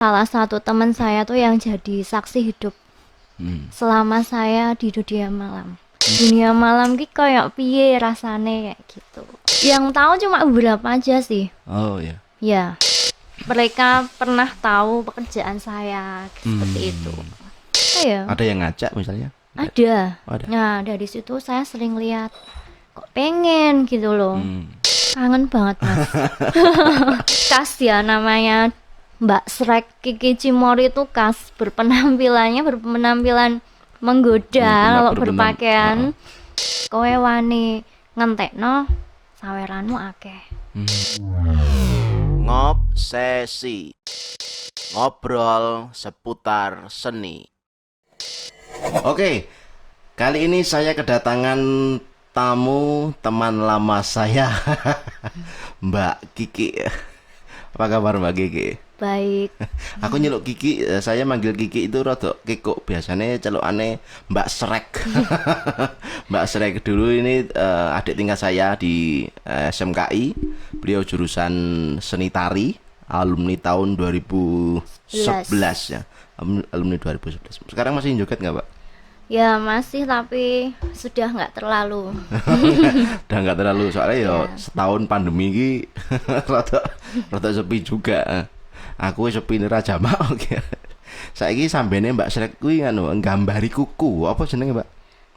salah satu teman saya tuh yang jadi saksi hidup selama saya di dunia malam. Dunia malam ki kayak piye rasane kayak gitu. Yang tahu cuma beberapa aja sih. Oh ya. Ya, mereka pernah tahu pekerjaan saya seperti itu. Oh ya, Ada yang ngajak misalnya? ada. Oh, ada. Nah, dari situ saya sering lihat kok pengen gitu loh. Kangen banget, Mas. Khas ya namanya Mbak Shrek Kiki Cimori itu khas berpenampilan menggoda kalau berpakaian. Kowe wani ngentekno saweranmu akeh. Ngobsesi. Ngobrol seputar seni. Oke, kali ini saya kedatangan tamu teman lama saya, Mbak Kiki. Apa kabar Mbak Kiki? Baik. Aku nyeluk Kiki, saya manggil Kiki itu rada kekuk. Biasanya celukane Mbak Shrek. Mbak Shrek dulu ini adik tingkat saya di SMKI. Beliau jurusan seni tari, alumni tahun 2011 ya. Alumni 2011. Sekarang masih joget nggak, Pak? Ya masih tapi sudah nggak terlalu. Udah nggak terlalu soalnya ya Ya. setahun pandemi ini rada sepi juga. Aku sepi nih Raja mau. Saiki sambene Mbak Shrek kuwi anu nggambari kuku. Apa jenenge, Mbak?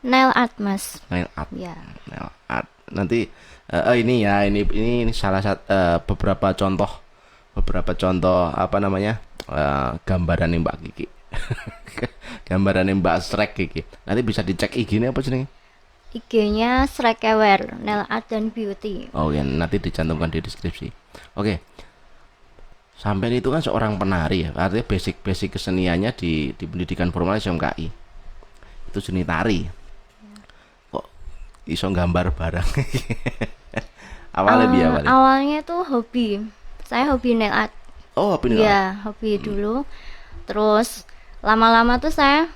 Nail art, Mas. Nail art. Ya. Nail art. Nanti ini ya, ini salah satu beberapa contoh apa namanya? Gambaran Mbak Kiki. Gambaran Mbak Shrek Kiki. Nanti bisa dicek IG-nya apa jenenge? IG-nya Shrekewer, Nail Art dan Beauty. Oh ya, nanti dicantumkan di deskripsi. Oke. Sampai itu kan seorang penari ya, artinya basic keseniannya di pendidikan formal SMKI. Itu seni tari. Kok iso gambar barang? Awalnya biar awalnya. Awalnya tuh hobi. Saya hobi nail art. Oh, hobi nih. Ya, hobi dulu. Terus lama-lama tuh saya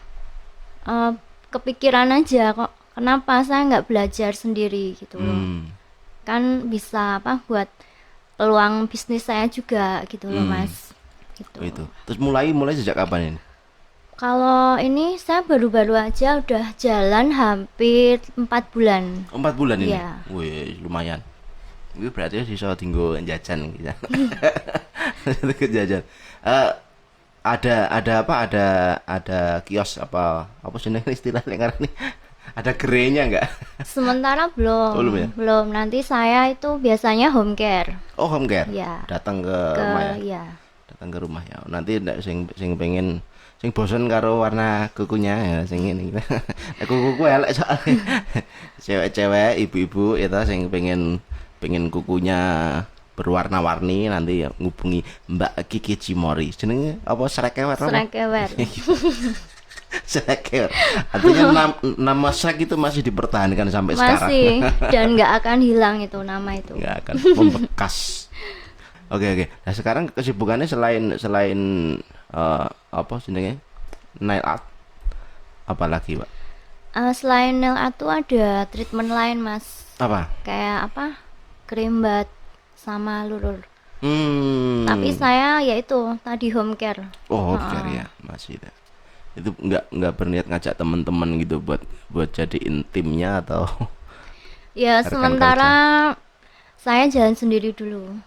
kepikiran aja kok kenapa saya nggak belajar sendiri gitu loh. Kan bisa apa buat peluang bisnis saya juga gitu loh, Mas. Gitu. Oh, itu. Terus mulai sejak kapan ini? Kalau ini saya baru-baru aja udah jalan hampir 4 bulan. 4 bulan ini. Iya. Wih, lumayan. Ini berarti bisa tinggal jajan gitu. Ke jajan. Ada apa? Ada kios apa sih istilahnya ngarani? Ada gerenya enggak? Sementara belum. Oh, belum ya? Belum. Nanti saya itu biasanya home care. Oh, home care. Ya. Datang ke rumah ya. Ya. Datang ke rumah ya. Nanti ndak sing pengen sing bosen karo warna kukunya ya sing ini. Kuku elek soalnya. Cewek-cewek, ibu-ibu itu sing pengen kukunya berwarna-warni nanti ya ngubungi Mbak Kiki Cimori. Jenenge apa Shrekewer? Shrekewer. Shrek. Artinya nama Shrek itu masih dipertahankan sampai sekarang. Masih dan nggak akan hilang itu nama itu. Nggak akan membekas. Oke. Nah sekarang kesibukannya selain apa jenenge nail art, apalagi Pak? Selain nail art tuh ada treatment lain, Mas. Apa? Kayak apa? Krim bat sama lurur. Hmm. Tapi saya yaitu tadi home care. Oh, home care ya masih ada. Itu nggak berniat ngajak teman-teman gitu buat jadi intimnya atau Ya rekan sementara saya jalan sendiri dulu.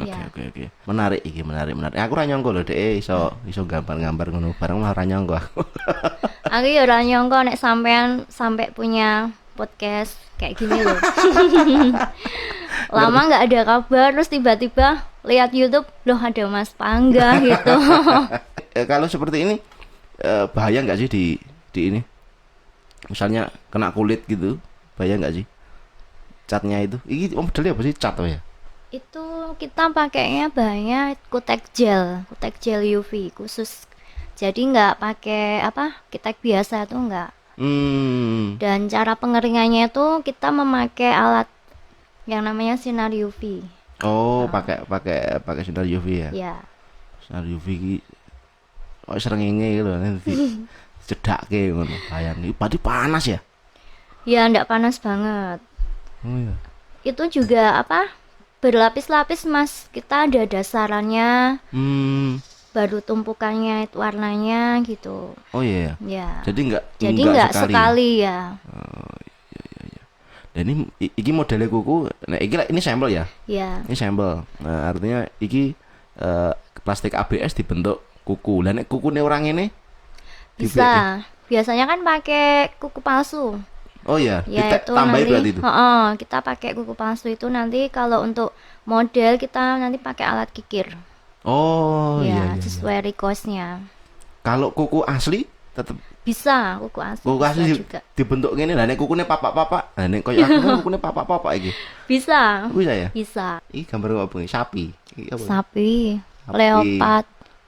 Oke. Menarik. Aku ra nyangka lho dhek iso gambar-gambar ngono bareng malah ra nyangka aku. Aku ya ora nyangka nek sampean sampai punya podcast kayak gini loh. Lama nggak ada kabar terus tiba-tiba lihat YouTube loh ada Mas Pangga gitu. Kalau seperti ini bahaya nggak sih di ini? Misalnya kena kulit gitu, bahaya nggak sih? Catnya itu, ini modelnya apa sih cat ya? Itu kita pakainya bahannya kutek gel UV khusus. Jadi nggak pakai apa kutek biasa tuh nggak. Dan cara pengeringannya itu kita memakai alat yang namanya sinar UV. Oh, pakai sinar UV ya? Ya. Sinar UV ki srengenge gitu nanti cedake ngono. Bayang iki berarti panas ya? Ya nggak panas banget. Oh iya. Itu juga apa berlapis-lapis Mas, kita ada dasarannya. baru tumpukannya itu warnanya gitu. Oh iya. Ya. Jadi Jadi enggak nggak sekali. sekali ya. Dan ini iki modelnya kuku. Nah, ini sampel ya. Ya. Ini sampel. Nah, artinya iki plastik ABS dibentuk kuku. Lah nek kukune orang ini Bisa. Biasanya kan pakai kuku palsu. oh iya, Ya itu tambahin nanti, berarti itu. kita pakai kuku palsu itu nanti kalau untuk model kita nanti pakai alat kikir. Oh Ya, iya. sesuai requestnya. Kalau kuku asli tetap Bisa kuku asli kuku bisa asli juga. dibentuk ngene lah nek kukune papak-papak. Lah nek koyo aku kan kukune papak-papak iki. Bisa. Bisa ya? Bisa. Iki gambar apa ini? Sapi. Iki apa? Sapi, Sapi. leopard,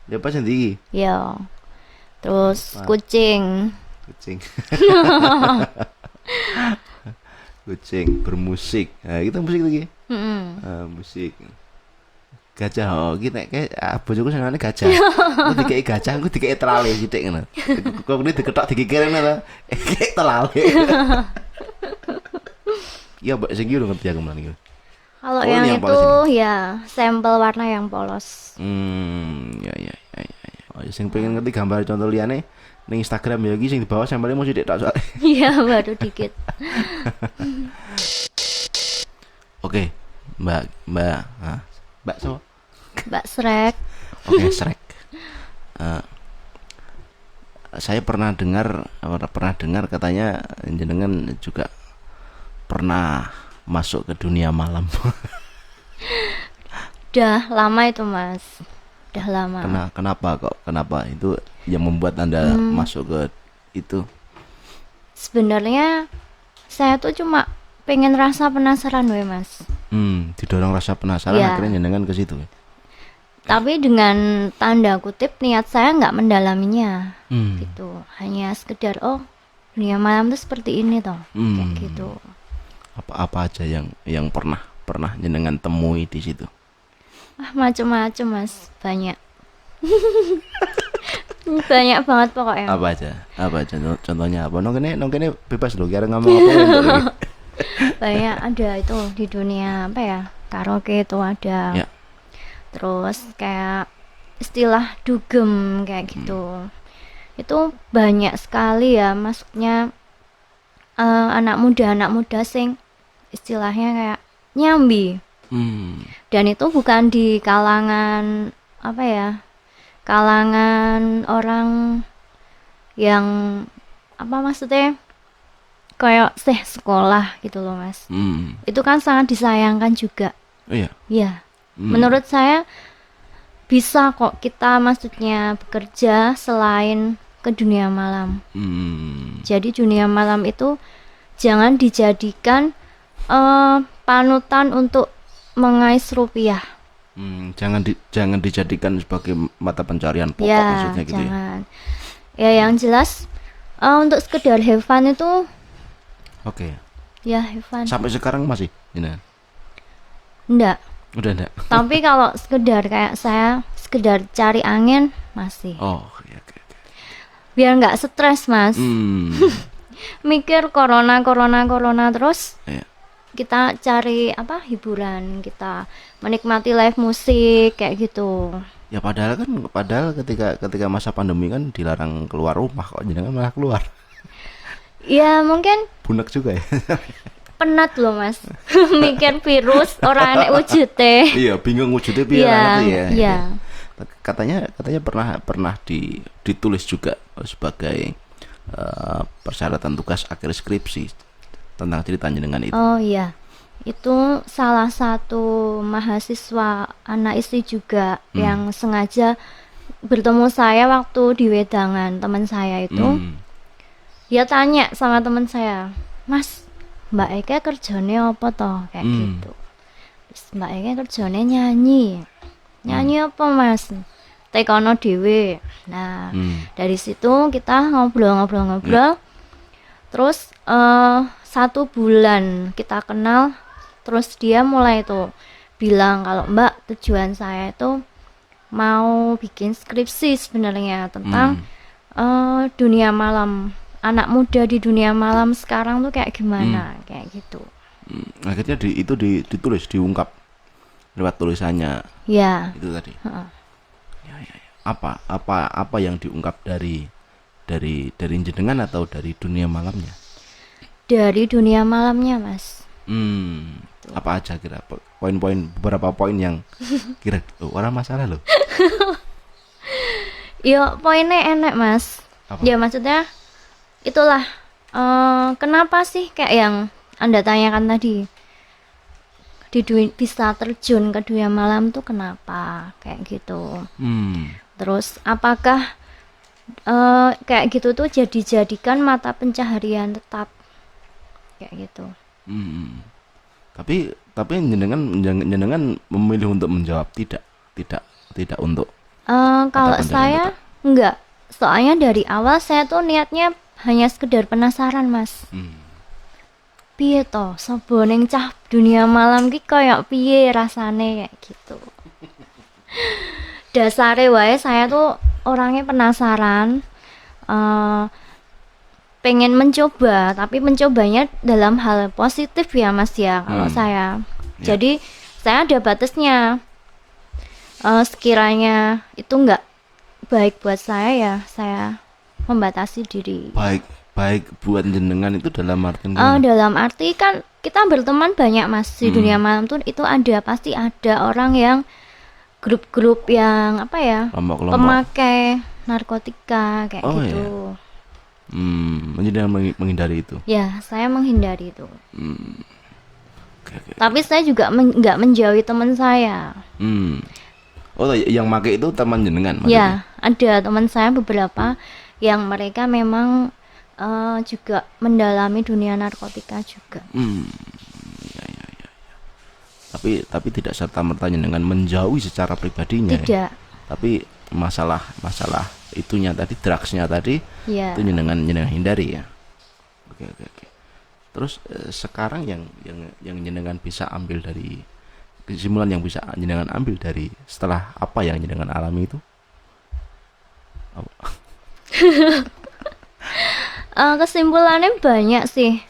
Leopard sendiri. ya. Terus kucing. Kucing. Kucing bermusik. Nah, kita musik lagi. Musik. Gajah oh iki nek bojoku senengane gajah. Aku dikeki gajah, aku dikeki telale sithik ngono. Kok ini diketok dikikir ngono to. Iki telale. Iya, Mbak sing iki lho ngerti aku malah iki. Kalau Oh, yang ini yang itu polos ya sampel warna yang polos. Ya. Oh, sing pengen ngerti gambar contoh liyane ning Instagram ya iki sing di bawah sampelnya mesti dik tok soalnya. Iya, baru dikit. Oke, Mbak so. Mbak Shrek. Oke, Shrek. Saya pernah dengar katanya jenengan juga pernah masuk ke dunia malam. Udah lama itu, Mas. Udah lama. Kenapa itu yang membuat Anda masuk ke itu? Sebenarnya saya tuh cuma pengen rasa penasaran we, Mas. Didorong rasa penasaran Ya. akhirnya jenengan ke situ. Tapi dengan tanda kutip niat saya nggak mendalaminya. Hmm. Gitu. Hanya sekedar dunia malam tuh seperti ini toh. Kayak gitu. Apa aja yang pernah jenengan temui di situ? Macem-macem, Mas. Banyak. Banyak banget pokoknya. Apa aja? Contohnya apa? Nongkene bebas loh, kira ngomong apa gitu. Banyak ada itu di dunia apa ya? Karaoke itu ada. Ya. Terus kayak istilah dugem kayak gitu. Itu banyak sekali ya, maksudnya anak muda sing istilahnya kayak nyambi. Dan itu bukan di kalangan apa ya? Kalangan orang yang apa maksudnya? Kayak sekolah gitu loh, Mas. Itu kan sangat disayangkan juga. Oh iya. Ya. Menurut saya bisa kok kita maksudnya bekerja selain ke dunia malam. Jadi dunia malam itu jangan dijadikan panutan untuk mengais rupiah. Jangan dijadikan sebagai mata pencarian pokok Ya, maksudnya gitu ya. jangan. Ya yang jelas untuk sekedar have fun itu Oke. ya have fun. Sampai sekarang masih jenengan? Enggak. Udah enggak? Tapi kalau sekedar kayak saya sekedar cari angin masih. Oh, iya, oke. Biar nggak stres, Mas. Mikir corona terus. Iya. Kita cari hiburan, kita menikmati live musik kayak gitu. Ya padahal ketika masa pandemi kan dilarang keluar rumah, kok jenengan malah keluar. Ya mungkin Bunek juga ya. penat loh, Mas. Mikir virus orang enek wujudnya. Iya, bingung wujudnya piye Iya, ngerti ya. iya. Katanya pernah ditulis juga sebagai persyaratan tugas akhir skripsi tentang ceritanya dengan itu. Oh iya. Itu salah satu mahasiswa anak istri juga yang sengaja bertemu saya waktu di wedangan teman saya itu. Dia tanya sama teman saya, "Mas, Mbak Eka kerjanya apa toh?" Kayak gitu. Terus Mbak Eka kerjanya nyanyi. Nyanyi apa, Mas? Tekono dhewe. Nah, dari situ kita ngobrol. Terus 1 bulan kita kenal. Terus dia mulai tuh bilang kalau Mbak, tujuan saya itu mau bikin skripsi sebenarnya tentang dunia malam. Anak muda di dunia malam sekarang tuh kayak gimana, kayak gitu. Akhirnya ditulis, diungkap lewat tulisannya Ya. itu tadi. Heeh. Ya. apa yang diungkap dari jenengan atau dari dunia malamnya? Dari dunia malamnya, Mas. Apa aja kira beberapa poin yang kira orang masalah loh. Ya poinnya enak, Mas. Apa? Ya maksudnya itulah kenapa sih kayak yang Anda tanyakan tadi bisa terjun ke dunia malam tuh kenapa kayak gitu. Terus apakah kayak gitu tuh jadikan mata pencaharian tetap kayak gitu. Tapi jenengan memilih untuk menjawab tidak untuk Kalau pendanaan saya enggak, soalnya dari awal saya tuh niatnya hanya sekedar penasaran, Mas. Piye to sapa ning cah dunia malam ki koyo piye rasane kayak gitu. Dasare wae saya tuh orangnya penasaran, pengen mencoba, tapi mencobanya dalam hal positif ya, Mas ya, kalau saya. Ya. Jadi saya ada batasnya. Sekiranya itu enggak baik buat saya ya, saya membatasi diri. baik buat jenengan itu dalam artian gimana? Dalam arti kan kita berteman banyak, Mas, di dunia malam tuh itu pasti ada orang yang grup-grup yang apa ya, Kelompok-kelompok. pemakai narkotika kayak Oh, gitu. Jenengan menghindari itu. Ya, saya menghindari itu. Oke. Tapi saya juga nggak menjauhi teman saya. Oh, yang make itu teman jenengan maksudnya? Ya, ada teman saya beberapa yang mereka memang juga mendalami dunia narkotika juga. Ya. Tapi tidak serta merta jenengan menjauhi secara pribadinya. Tidak. Ya? Tapi masalah itunya tadi, drugsnya tadi, Ya. itu jenengan hindari ya. Oke. Terus sekarang yang jenengan bisa ambil dari kesimpulan yang bisa jenengan ambil dari setelah apa yang jenengan alami itu? Kesimpulannya banyak sih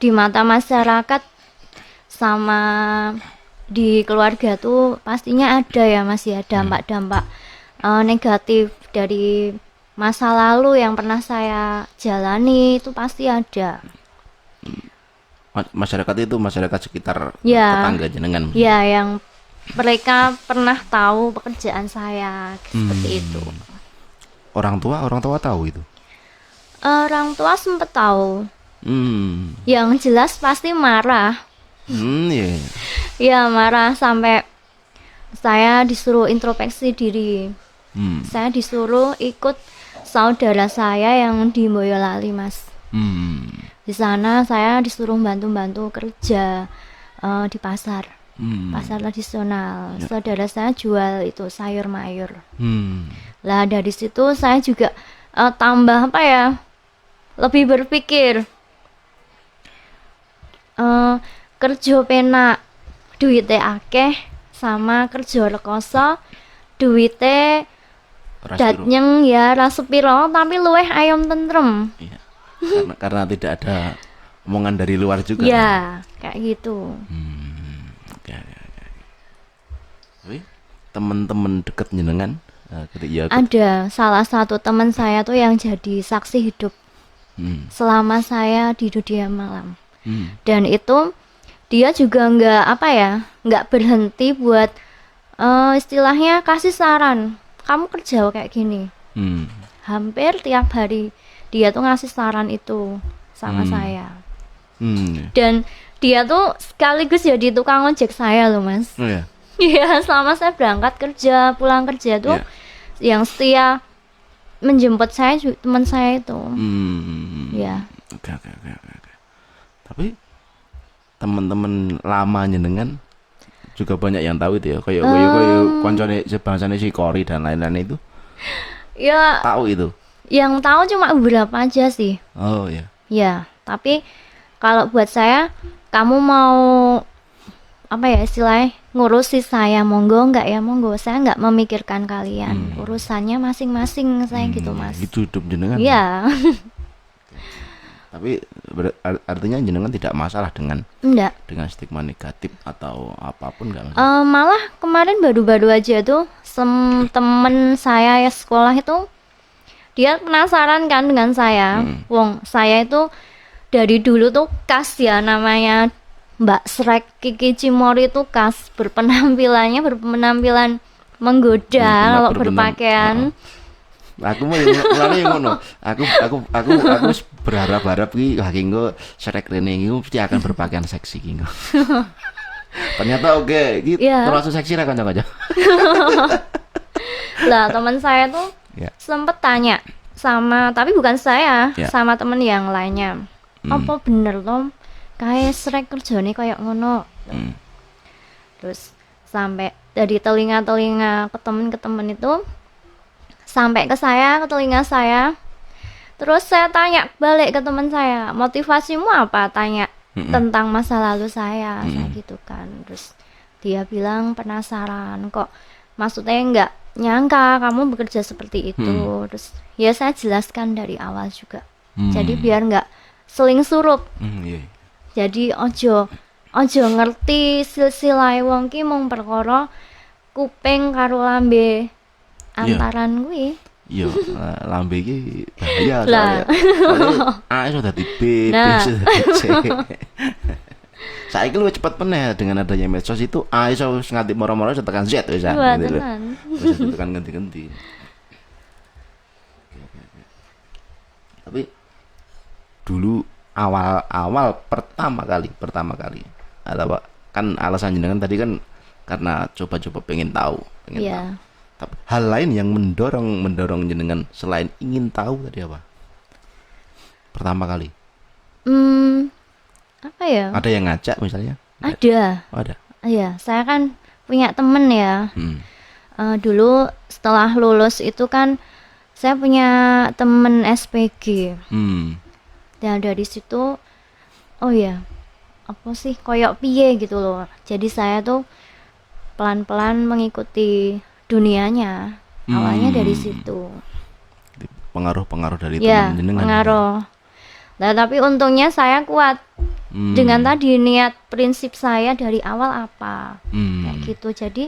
di mata masyarakat sama di keluarga tuh pastinya ada ya, Mas ya, dampak-dampak negatif dari masa lalu yang pernah saya jalani itu pasti ada. Masyarakat itu masyarakat sekitar Ya. tetangga jenengan. Ya, yang mereka pernah tahu pekerjaan saya seperti itu. Orang tua tahu itu. Orang tua sempet tahu. Hmm. Yang jelas pasti marah. Iya. Ya, marah sampai saya disuruh introspeksi diri. Saya disuruh ikut saudara saya yang di Boyolali, Mas. Di sana saya disuruh bantu-bantu kerja di pasar. Pasar tradisional. Saudara saya jual itu sayur mayur. Lah dari situ saya juga tambah apa ya? Lebih berpikir kerja penak duitnya akeh sama kerja rekoso duitnya Ras biru. datnyeng ya rasepiro tapi luweh ayam tentrem. Iya. karena tidak ada omongan dari luar juga. Ya, kayak gitu. Oke. Tapi teman-teman dekat jenengan ya Ada salah satu teman saya tuh yang jadi saksi hidup selama saya di dunia malam. Dan itu dia juga nggak berhenti buat istilahnya kasih saran, kamu kerja kayak gini. Hampir tiap hari dia tuh ngasih saran itu sama saya. Dan dia tuh sekaligus jadi tukang ojek saya loh, Mas. Oh ya. Iya, selama saya berangkat kerja, pulang kerja tuh yang setia menjemput saya teman saya itu. Ya. Oke. Tapi teman-teman lama jenengan juga banyak yang tahu itu ya, kayak koncone sebangsane si Kori dan lain-lain itu. Ya, Tahu itu. yang tahu cuma beberapa aja sih. Oh ya. Ya, tapi kalau buat saya, kamu mau apa ya istilahnya ngurusi saya, monggo enggak ya monggo, saya enggak memikirkan kalian, urusannya masing-masing saya gitu, Mas. Itu hidup jenengan. Iya. Tapi artinya jenengan tidak masalah dengan Enggak. stigma negatif atau apapun enggak? Malah kemarin baru-baru aja tuh temen saya ya sekolah itu dia penasaran kan dengan saya. Wong saya itu dari dulu tuh khas ya, namanya Mbak Shrek Kiki Cimori itu khas, berpenampilan menggoda kalau berpakaian. Aku mau yang ngono. Aku berharap ki engko Shrek rene iki mesti akan berpakaian seksi ki. Ternyata oke, iki Iya. termasuk seksi ra kanca-kanca. Lah teman saya tuh sempet tanya sama, tapi bukan saya, sama temen yang lainnya. Apa bener Tom kayak Shrek kerjane kayak ngono? Terus sampai dari telinga-telinga ke temen itu sampai ke telinga saya. Terus saya tanya balik ke teman saya, motivasimu apa? Tanya tentang masa lalu saya gitu kan. Terus dia bilang penasaran kok, maksudnya nggak nyangka kamu bekerja seperti itu. Terus ya saya jelaskan dari awal juga, jadi biar nggak seling surup. Jadi ojo ngerti silsilah wong ki mung perkara kuping karo lambe antaran kuwi. Iya, lambe iki bahaya Lah. soalnya. A iso dadi B, B Nah. iso dadi C. Saiki luwih cepet meneh dengan adanya medsos itu A iso nganti moro-moro iso tekan Z wis Wah, gitu lho. tenan. Bisa ditekan ganti-ganti. Tapi dulu awal pertama kali ada Pak, kan alasan jenengan tadi kan karena coba-coba pengen tahu. Iya. Tapi hal lain yang mendorong jenengan selain ingin tahu tadi apa? Pertama kali. Apa ya? Ada yang ngajak misalnya? Ada. Oh, ada. Iya, saya kan punya temen ya. Dulu setelah lulus itu kan saya punya temen SPG. Dan dari situ, oh ya, apa sih, koyok piye gitu loh. Jadi saya tuh pelan-pelan mengikuti dunianya. Awalnya dari situ. Pengaruh dari Ya, teman jenengan. pengaruh. Nah, tapi untungnya saya kuat. Dengan tadi niat prinsip saya dari awal apa. Kayak gitu. Jadi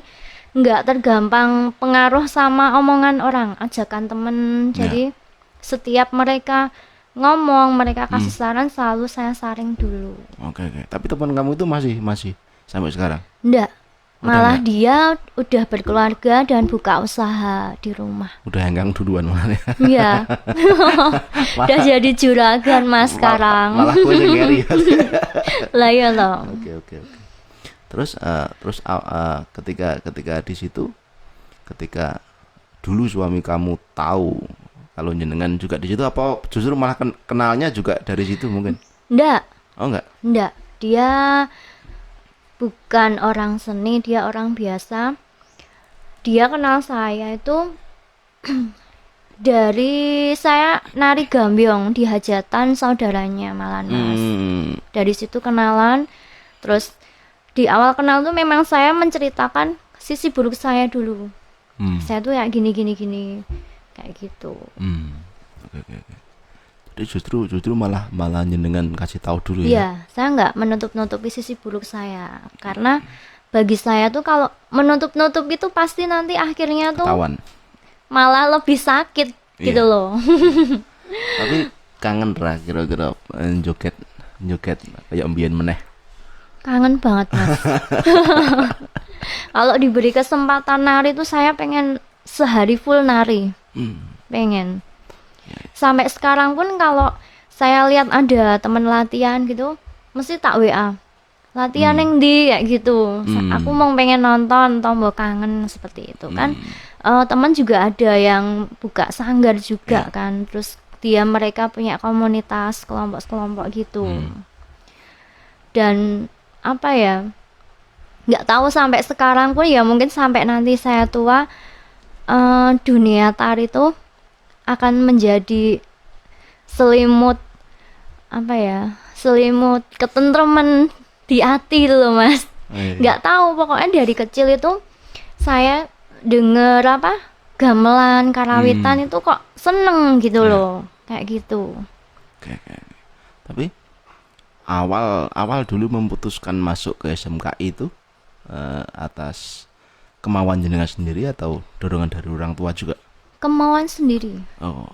nggak tergampang pengaruh sama omongan orang, ajakan temen. Jadi setiap mereka ngomong, mereka kasih saran, selalu saya saring dulu. Oke. Tapi teman kamu itu masih sampai sekarang? Enggak, Udah malah enggak? dia udah berkeluarga dan buka usaha di rumah. Udah henggang duluan malah. Iya. Udah jadi juragan mas sekarang. Malah gue yang ngeri. Lah ya loh. Oke. Terus ketika di situ, ketika dulu suami kamu tahu kalau jenengan juga di situ, apa justru malah kenalnya juga dari situ mungkin? Enggak, Oh enggak. dia bukan orang seni, dia orang biasa. Dia kenal saya itu dari saya nari gambyong di hajatan saudaranya Malanas. Dari situ kenalan. Terus di awal kenal tuh memang saya menceritakan sisi buruk saya dulu. Saya tuh ya gini kayak gitu. Oke. Jadi justru malah jenengan kasih tahu dulu ya. Iya, saya nggak menutup-nutupi sisi buruk saya, karena bagi saya tuh kalau menutup-nutup itu pasti nanti akhirnya tuh Ketahuan. malah lebih sakit gitu Iya. loh. Tapi kangen ra kira-kira joget kayak mbiyen meneh. Kangen banget mas. Kalau diberi kesempatan nari tuh saya pengen sehari full nari. Pengen. Sampai sekarang pun kalau saya lihat ada temen latihan gitu, mesti tak WA. Latihan yang di kayak gitu. Aku mau pengen nonton, tombol kangen seperti itu kan. Teman juga ada yang buka sanggar juga kan. Terus mereka punya komunitas kelompok gitu. Dan apa ya, nggak tahu sampai sekarang pun ya, mungkin sampai nanti saya tua, dunia tari itu akan menjadi selimut apa ya, selimut ketentreman di hati loh mas. Nggak tahu, pokoknya dari kecil itu saya denger apa gamelan karawitan itu kok seneng gitu loh, kayak gitu. Oke. Tapi awal dulu memutuskan masuk ke SMKI itu atas kemauan jenengan sendiri atau dorongan dari orang tua juga? Kemauan sendiri. Oh,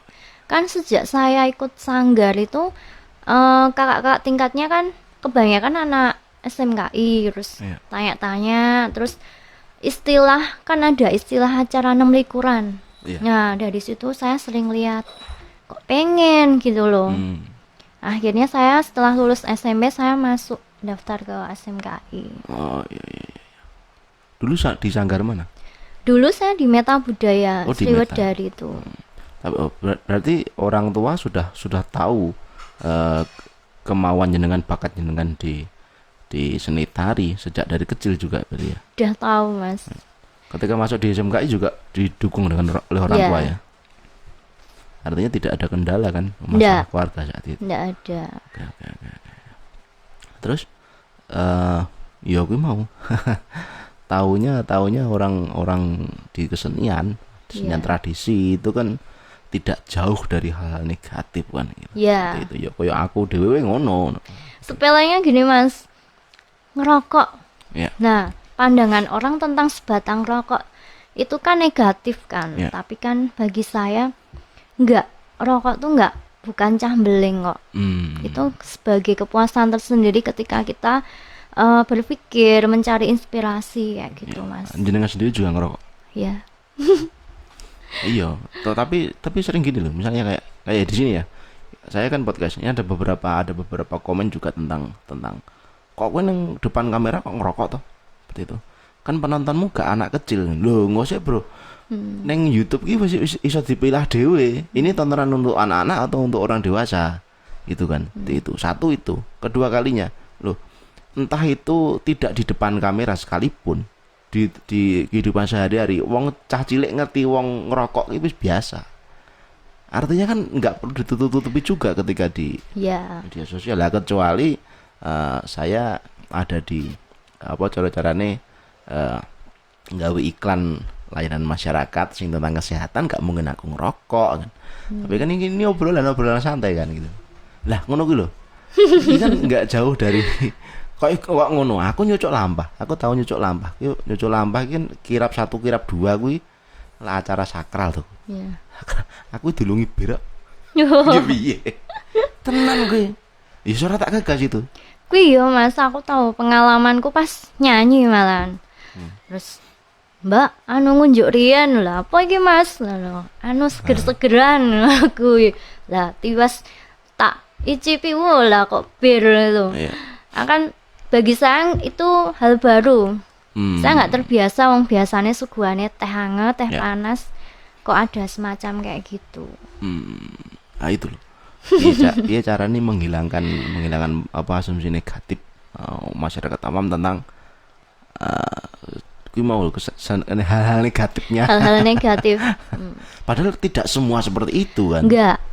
Kan sejak saya ikut sanggar itu kakak-kakak tingkatnya kan kebanyakan anak SMKI, terus iya. tanya-tanya, terus istilah kan ada istilah acara 6 likuran. Iya. Nah, dari situ saya sering lihat kok pengen gitu loh. Hmm. Akhirnya saya setelah lulus SMP saya masuk daftar ke SMKI. Oh iya, iya, iya. Dulu di Sanggar mana? Dulu saya di Meta Budaya Oh, di Meta. Sriwedari itu. Tapi berarti orang tua sudah tahu kemauan jenengan, bakat jenengan di seni tari sejak dari kecil juga berarti ya. Udah tahu, Mas. Ketika masuk di SMKI juga didukung oleh orang Iya. tua ya. Artinya tidak ada kendala kan masalah Nggak. keluarga saat itu. Nggak ada. Oke, oke, oke. Terus ya aku mau taunya orang-orang di kesenian Iya. tradisi itu kan tidak jauh dari hal negatif kan gitu. Iya. Seperti itu ya koyo aku dhewe ngono. Sepelenya gini, Mas. Ngerokok. Ya. Nah, pandangan orang tentang sebatang rokok itu kan negatif kan. Ya. Tapi kan bagi saya enggak. Rokok tuh enggak, bukan cambeleng kok. Itu sebagai kepuasan tersendiri ketika kita berpikir, mencari inspirasi kayak gitu, Mas. Jenengan sendiri juga ngerokok. Ya. Iya, tapi sering gini loh. Misalnya kayak di sini ya. Saya kan podcastnya ada beberapa komen juga tentang kok kowe nang depan kamera kok ngerokok toh? Seperti itu. Kan penontonmu gak anak kecil. Loh, nggak sih, Bro. Neng YouTube ki wis iso dipilah dhewe. Ini tontonan untuk anak-anak atau untuk orang dewasa. Itu kan. Itu. Satu itu. Kedua kalinya, loh, entah itu tidak di depan kamera sekalipun, di kehidupan sehari-hari wong cah cilik ngerti wong ngerokok itu biasa. Artinya kan nggak perlu ditutup-tutupi juga ketika di Ya. media sosial lah, kecuali saya ada di cara-carane nggawe iklan layanan masyarakat sing tentang kesehatan, gak mungkin aku ngerokok kan. Tapi kan ini obrolan santai kan gitu. Lah ngono kuwi lho. Ini kan nggak jauh dari kok ngono. Aku nyucuk lampah. Aku tahu nyucuk lampah. Yuk nyucuk lampah kan kirap 1 kirap 2 kuwi lah acara sakral tuh. Ya. Aku dilungi berak. Ya piye? Tenan kuwi. Ya suara tak gagas itu. Kuwi yo, Mas, aku tahu pengalamanku pas nyanyi malahan. Terus Mbak, anu ngunjuk riyen lah, apa iki Mas? Lah, anu seger-segeran aku. Lah, tiwas tak icipi lah kok bir itu. Iya. Akan bagi saya itu hal baru. Saya nggak terbiasa, wong biasanya suguhannya teh hangat, teh Ya. panas. Kok ada semacam kayak gitu. Nah itu loh. Dia cara ini menghilangkan asumsi negatif masyarakat awam tentang kui mau hal-hal negatifnya. Hal-hal negatif. Padahal tidak semua seperti itu kan.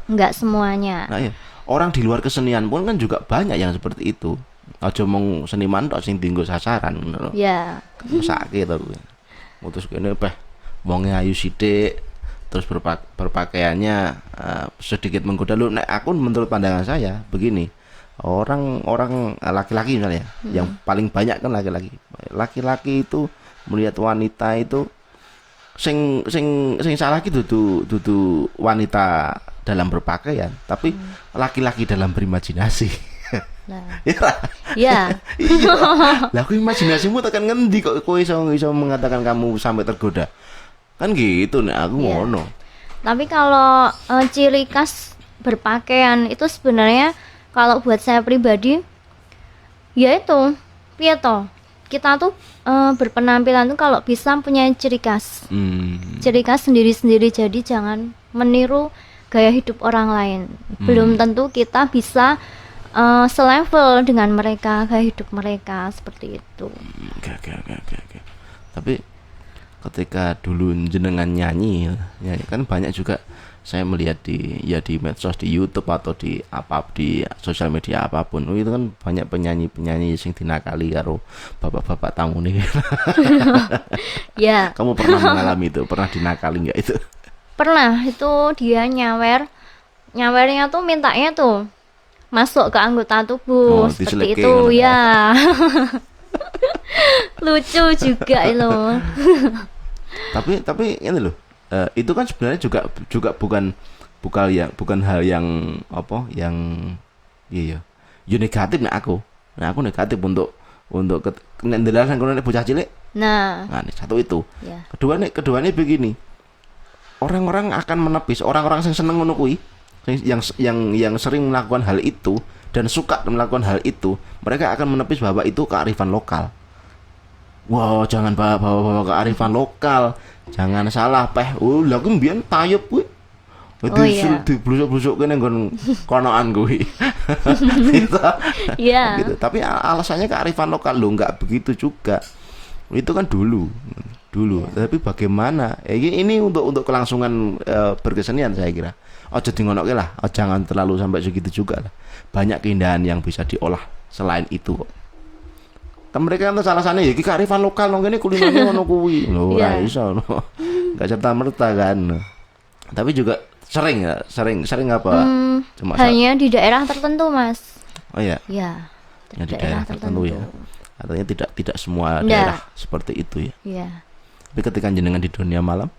Enggak semuanya. Nah ya, orang di luar kesenian pun kan juga banyak yang seperti itu. Aja mong seniman tok sing dienggo sasaran ngono lho. Ya. Mesake to kuwi. Mutus kene peh wonge ayu sithik, terus berpakaiannya sedikit menggoda. Lu nek aku menurut pandangan saya begini. Orang laki-laki misalnya yang paling banyak kan laki-laki. Laki-laki itu melihat wanita itu sing salah ki dudu wanita dalam berpakaian, tapi laki-laki dalam berimajinasi. Lah. Ya. Ya. Iya. Lah aku imajinasimu tekan ngendi kok kowe iso mengatakan kamu sampai tergoda. Kan gitu nek aku Iya. ngono. Tapi kalau ciri khas berpakaian itu sebenarnya kalau buat saya pribadi ya itu piye toh? Kita tuh berpenampilan tuh kalau bisa punya ciri khas. Ciri khas sendiri-sendiri, jadi jangan meniru gaya hidup orang lain. Belum tentu kita bisa selevel dengan mereka, gaya hidup mereka seperti itu. Oke. Tapi ketika dulu jenengan nyanyi kan banyak juga saya melihat di medsos, di YouTube atau di sosial media apapun. Itu kan banyak penyanyi sing dinakali karo bapak-bapak tamu nih. Ya, Kamu pernah mengalami itu? Pernah dinakali nggak itu? pernah itu dia nyawernya tuh mintanya tuh masuk ke anggota tubuh Oh, seperti diseleke itu ngono. ya. Lucu juga loh. Tapi ini loh, itu kan sebenarnya juga juga bukan hal yang apa yang iya ya negatif aku negatif untuk ngendelakan kalau bocah cilik. Nah, Nah, ini satu itu. ya. Kedua nih begini. Orang-orang akan menepis orang-orang yang seneng ngono kuwi, yang sering melakukan hal itu dan suka melakukan hal itu, mereka akan menepis bahwa itu kearifan lokal. Wow, jangan bawa kearifan lokal. Jangan salah peh. Lah ku mbiyen tayub kuwi. Oh, iya. Diblusuk-blusuk kene nggon konoan kuwi. Gitu. Iya. Gitu. Tapi alasannya kearifan lokal lo nggak begitu juga. Itu kan dulu. Tapi bagaimana? Ini untuk kelangsungan berkesenian saya kira. Ojo dingonoke lah. Jangan terlalu sampai segitu juga lah. Banyak keindahan yang bisa diolah selain itu kok. Kan mereka kan alasannya ya iki kearifan lokal nang kene kulinane ngono kuwi. Lho ora Iya. iso no. Enggak serta-merta kan. Tapi juga sering apa? Cuma Hanya di daerah tertentu, Mas. oh ya, Ya, ya di daerah tertentu ya. Artinya tidak semua Nggak. daerah seperti itu ya. Iya. Tapi ketika jenengan di dunia malam,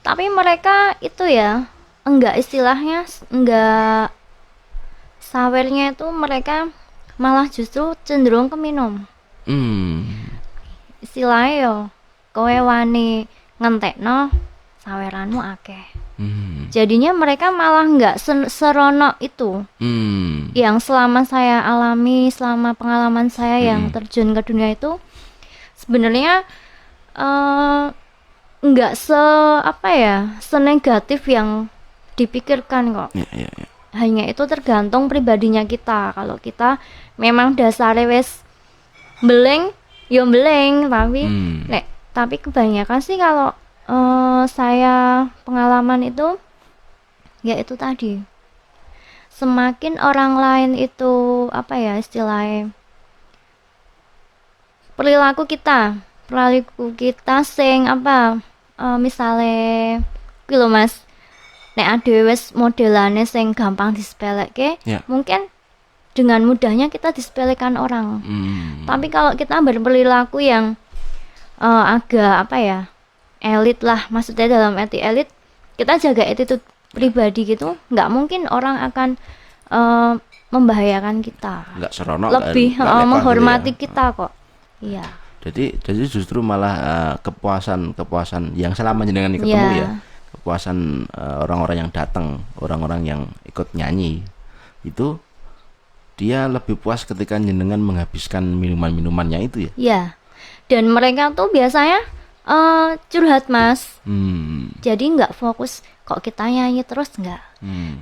Tapi mereka itu ya, istilahnya enggak sawernya itu mereka malah justru cenderung ke minum. Istilahnya yo, kowe wani ngentekno saweranmu akeh. Jadinya mereka malah nggak seronok itu. Yang selama saya alami, selama pengalaman saya yang terjun ke dunia itu, sebenarnya nggak senegatif yang dipikirkan kok. ya. Hanya itu tergantung pribadinya kita. Kalau kita memang dasarnya wes beleng, yo beleng, tapi kebanyakan sih kalau saya pengalaman itu ya itu tadi. Semakin orang lain itu istilahnya perilaku kita sing misalnya kuwi lho Mas, nek adewe wis modelane sing gampang disepelekke, Ya. mungkin dengan mudahnya kita disepelekan orang. Tapi kalau kita berperilaku yang agak elit lah, maksudnya dalam arti elit, kita jaga attitude pribadi gitu, nggak mungkin orang akan membahayakan kita. Nggak seronok Lebih kan, nggak level menghormati gitu ya. kita kok. Iya. Jadi justru malah kepuasan yang selama jenengan ketemu Iya. ya, kepuasan orang-orang yang datang, orang-orang yang ikut nyanyi itu dia lebih puas ketika jenengan menghabiskan minumannya itu ya. Iya. Dan mereka tuh biasanya curhat Mas. Jadi nggak fokus kok kita nyanyi terus nggak.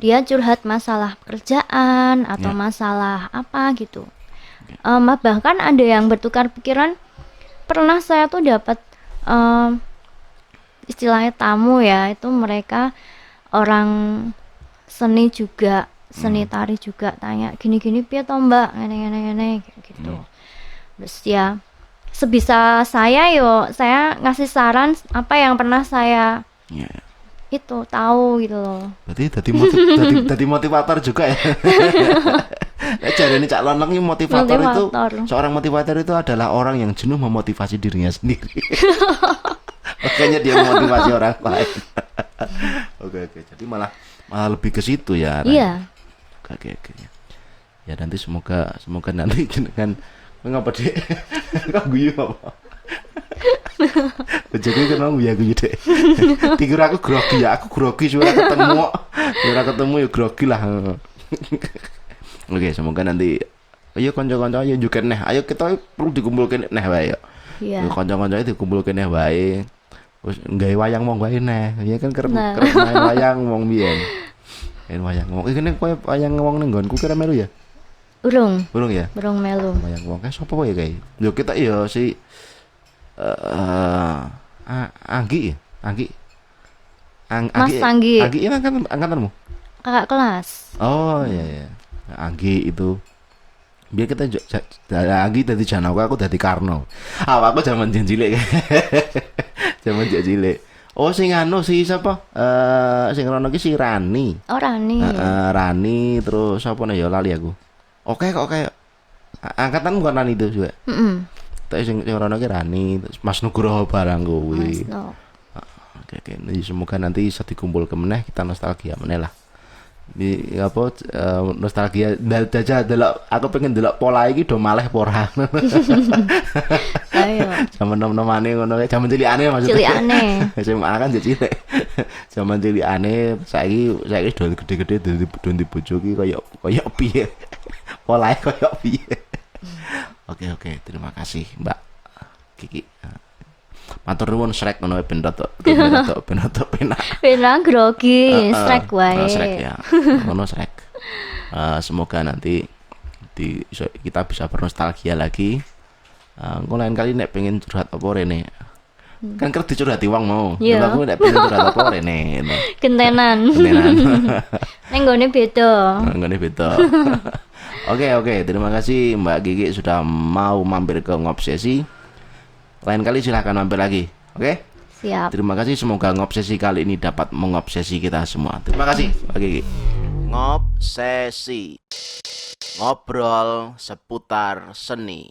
Dia curhat masalah pekerjaan atau Ya. masalah apa gitu. Bahkan ada yang bertukar pikiran. Pernah saya tuh dapat istilahnya tamu ya, itu mereka orang seni juga, seni tari juga, tanya gini-gini piye toh Mbak, ngene kayak gitu. Terus ya sebisa saya saya ngasih saran apa yang pernah saya Ya. itu tahu gitu loh. Berarti tadi motivator juga ya. Jadi ini Cak Lonong ini motivator itu, Motivator. seorang motivator itu adalah orang yang jenuh memotivasi dirinya sendiri. Makanya dia memotivasi orang lain. Oke. Jadi malah lebih ke situ ya. Ran. Iya. Oke. Ya nanti semoga nanti kan ngapa deh? Kau guyu apa? Jadi kan guyu deh. Tiga aku grogi suara ketemu ya grogi lah. Oke, semoga nanti ayo kanca-kanca ayo juga neh. Ayo kita perlu dikumpulkan neh wae ya. Iya. Kanca-kanca dikumpulkan neh wae. Terus nggawe wayang mong wae neh. Ya kan kerep Nah. main wayang mong biyen. Main wayang mong. Iki kowe wayang wong ning nggonku kira melu ya? Urung Ya. melu. Wayang wong kae sapa wae kae? Yo kita iya si Anggi ya? Anggi. Mas Anggi. Anggi ini kan angkatanmu? Kakak kelas. Oh iya. Anggi itu biar kita Anggi dari Janawa, aku dari Karno. Aku zaman cilik. Zaman cilik. Oh sing anu si siapa? Sing rono ki si Rani. Orang nih. Rani terus siapa nih ya lali aku. Oke kok kayak Angkatan bukan Rani itu juga. Tapi sing rono ki Rani, terus Mas Nugroho barang kuwi. Mas no. Oke. Jadi semoga nanti bisa dikumpul ke meneh kita nostalgia meneh lah. Di apa nostalgia daja delok aku pengen delok pola iki do maleh pora. Ayo. Zaman nom-nomane ngono zaman cilikane maksudnya. Cilikane. SMA kan jadi cilik. Zaman cilikane saiki do gede-gede do dibojo ki koyo piye. Polae koyo piye. Oke, terima kasih Mbak Kiki. Matur nuwun Shrek ngono ben rada penak. Penang grogi, strike wae. Shrek ya. Ngono Shrek. Semoga nanti kita bisa bernostalgia lagi. Engko lain kali nek pengen curhat apa rene. Kan kerja curhati wong mau. Iya. Aku nek pengen curhat apa rene. Gentenan. Neng gone beda. Nggone beda. Oke, terima kasih Mbak Kiki sudah mau mampir ke Ngobsesi. Lain kali silahkan mampir lagi. Oke? Siap. Terima kasih, semoga Ngobsesi kali ini dapat mengobsesi kita semua. Terima kasih Mbak Kiki. Ngobsesi. Ngobrol seputar seni.